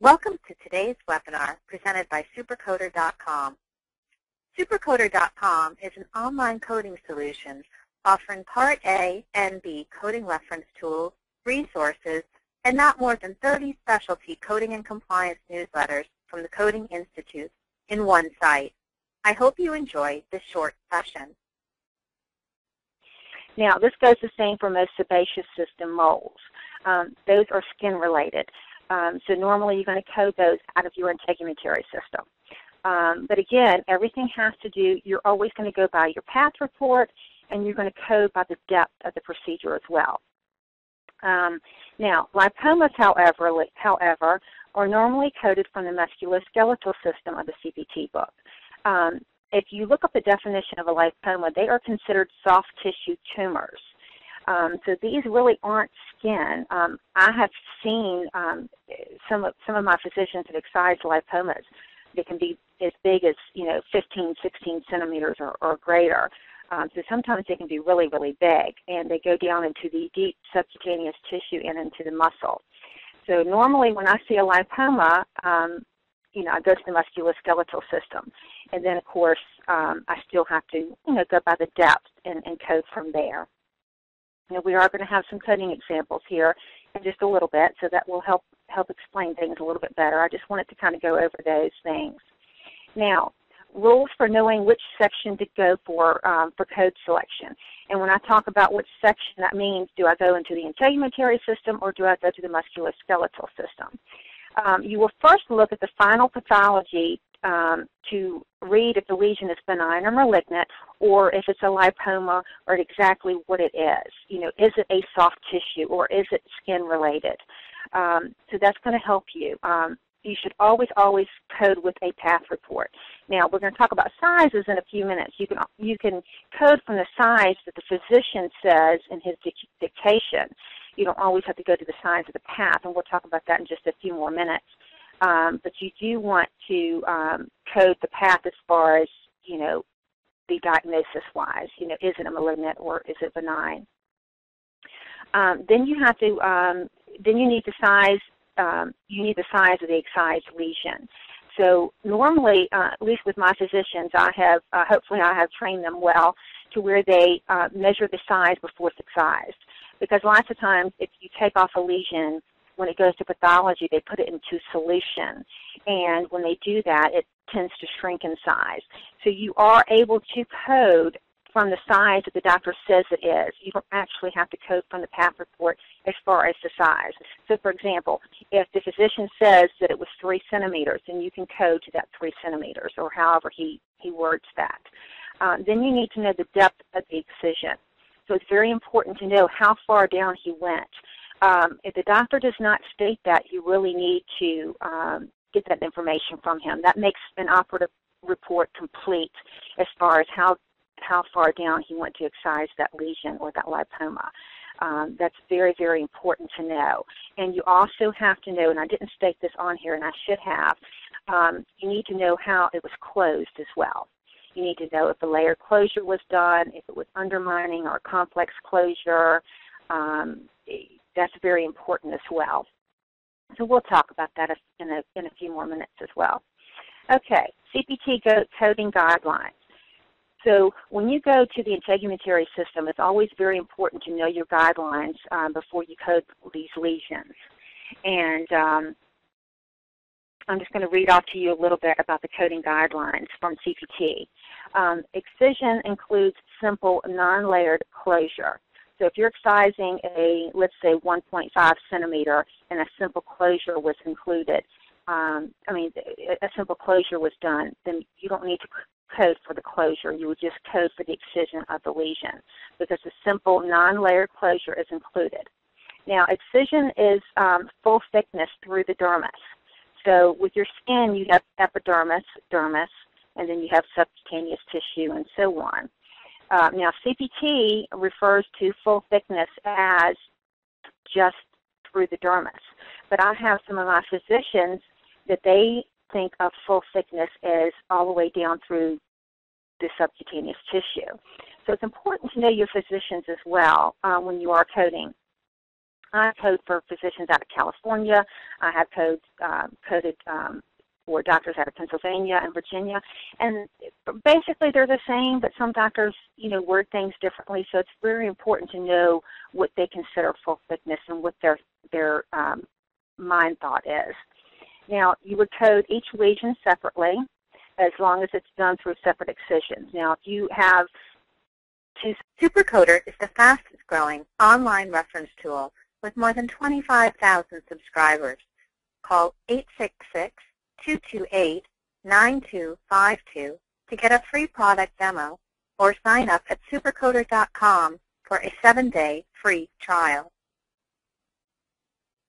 Welcome to today's webinar presented by Supercoder.com. Supercoder.com is an online coding solution offering Part A and B coding reference tools, resources, and not more than 30 specialty coding and compliance newsletters from the Coding Institute in one site. I hope you enjoy this short session. Now, this goes the same for most sebaceous system moles. Those are skin-related. So normally you're going to code those out of your integumentary system. But again, everything has to do, you're always going to go by your path report, and you're going to code by the depth of the procedure as well. Now, lipomas, however, are normally coded from the musculoskeletal system of the CPT book. If you look up the definition of a lipoma, they are considered soft tissue tumors. So these really aren't skin. I have seen some of my physicians that excise lipomas that can be as big as 15, 16 centimeters or greater. So sometimes they can be really, really big, and they go down into the deep subcutaneous tissue and into the muscle. So normally when I see a lipoma, I go to the musculoskeletal system, and then of course I still have to go by the depth and code from there. We are going to have some coding examples here in just a little bit, so that will help explain things a little bit better. I just wanted to kind of go over those things. Now, rules for knowing which section to go for code selection. And when I talk about which section, that means do I go into the integumentary system or do I go to the musculoskeletal system? You will first look at the final pathology to read if the lesion is benign or malignant, or if it's a lipoma, or exactly what it is. Is it a soft tissue, or is it skin-related? So that's going to help you. You should always code with a path report. Now, we're going to talk about sizes in a few minutes. You can code from the size that the physician says in his dictation. You don't always have to go to the size of the path, and we'll talk about that in just a few more minutes. But you do want to code the path as far as, the diagnosis-wise. Is it a malignant or is it benign? Then you have to, then you need the size of the excised lesion. So normally, at least with my physicians, hopefully I have trained them well to where they measure the size before it's excised. Because lots of times, if you take off a lesion, when it goes to pathology, they put it into solution. And when they do that, it tends to shrink in size. So you are able to code from the size that the doctor says it is. You don't actually have to code from the path report as far as the size. So, for example, if the physician says that it was 3 centimeters, then you can code to that 3 centimeters, or however he words that. Then you need to know the depth of the excision. So it's very important to know how far down he went. If the doctor does not state that, you really need to get that information from him. That makes an operative report complete as far as how far down he went to excise that lesion or that lipoma. That's very, very important to know. And you also have to know, and I didn't state this on here, and I should have, you need to know how it was closed as well. You need to know if the layered closure was done, if it was undermining or complex closure. That's very important as well. So we'll talk about that in a few more minutes as well. Okay, CPT coding guidelines. So when you go to the integumentary system, it's always very important to know your guidelines before you code these lesions. And I'm just going to read off to you a little bit about the coding guidelines from CPT. Excision includes simple non-layered closure. So if you're excising let's say 1.5 centimeter and a simple closure was included, a simple closure was done, then you don't need to code for the closure. You would just code for the excision of the lesion because the simple non-layered closure is included. Now, excision is full thickness through the dermis. So with your skin, you have epidermis, dermis, and then you have subcutaneous tissue and so on. Now, CPT refers to full thickness as just through the dermis. But I have some of my physicians that they think of full thickness as all the way down through the subcutaneous tissue. So it's important to know your physicians as well when you are coding. I code for physicians out of California. I have codes coded for doctors out of Pennsylvania and Virginia. And basically they're the same, but some doctors, word things differently. So it's very important to know what they consider full thickness and what their mind thought is. Now, you would code each lesion separately as long as it's done through separate excisions. Now, if you have SuperCoder is the fastest growing online reference tool with more than 25,000 subscribers. Call 866-228-9252 to get a free product demo or sign up at supercoder.com for a 7-day free trial.